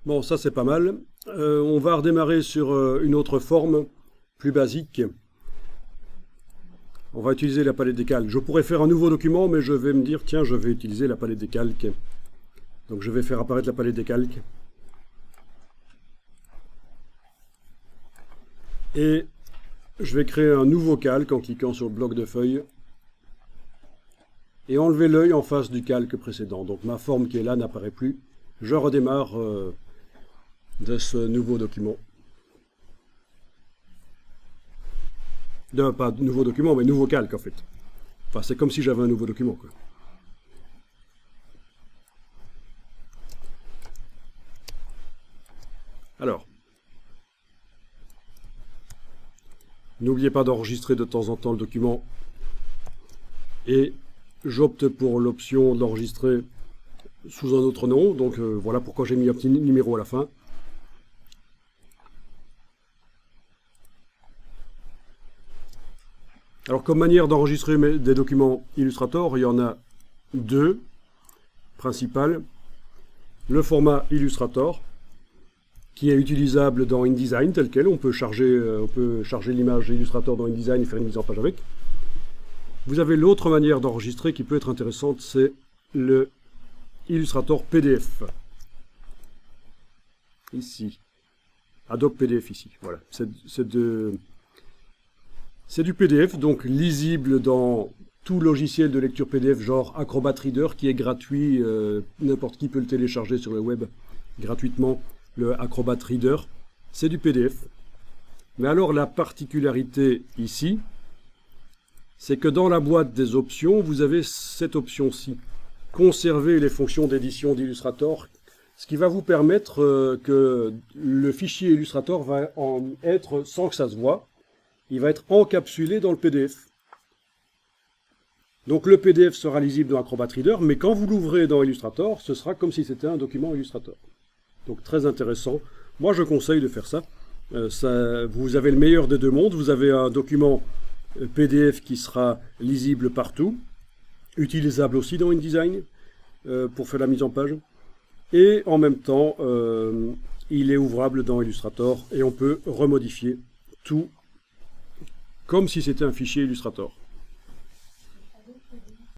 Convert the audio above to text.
Bon, ça c'est pas mal. On va redémarrer sur une autre forme, plus basique. On va utiliser la palette des calques. Je pourrais faire un nouveau document, mais je vais me dire, tiens, je vais utiliser la palette des calques. Donc je vais faire apparaître la palette des calques. Et je vais créer un nouveau calque en cliquant sur le bloc de feuilles. Et enlever l'œil en face du calque précédent. Donc ma forme qui est là n'apparaît plus. Je redémarre de ce nouveau document. Pas de nouveau document, mais nouveau calque en fait. Enfin, c'est comme si j'avais un nouveau document, quoi. Alors, n'oubliez pas d'enregistrer de temps en temps le document. Et j'opte pour l'option d'enregistrer sous un autre nom. Donc voilà pourquoi j'ai mis un petit numéro à la fin. Alors comme manière d'enregistrer des documents Illustrator, il y en a deux principales. Le format Illustrator, qui est utilisable dans InDesign tel quel. On peut charger l'image Illustrator dans InDesign et faire une mise en page avec. Vous avez l'autre manière d'enregistrer qui peut être intéressante, c'est le Illustrator PDF. Ici. Adobe PDF ici. Voilà. C'est du PDF, donc lisible dans tout logiciel de lecture PDF, genre Acrobat Reader, qui est gratuit. N'importe qui peut le télécharger sur le web gratuitement. Le Acrobat Reader, c'est du PDF. Mais alors la particularité ici, c'est que dans la boîte des options, vous avez cette option-ci. Conserver les fonctions d'édition d'Illustrator, ce qui va vous permettre que le fichier Illustrator va en être, sans que ça se voit, il va être encapsulé dans le PDF. Donc le PDF sera lisible dans Acrobat Reader, mais quand vous l'ouvrez dans Illustrator, ce sera comme si c'était un document Illustrator. Donc très intéressant. Moi je conseille de faire ça. Vous avez le meilleur des deux mondes. Vous avez un document PDF qui sera lisible partout, utilisable aussi dans InDesign pour faire la mise en page. Et en même temps, il est ouvrable dans Illustrator et on peut remodifier tout comme si c'était un fichier Illustrator.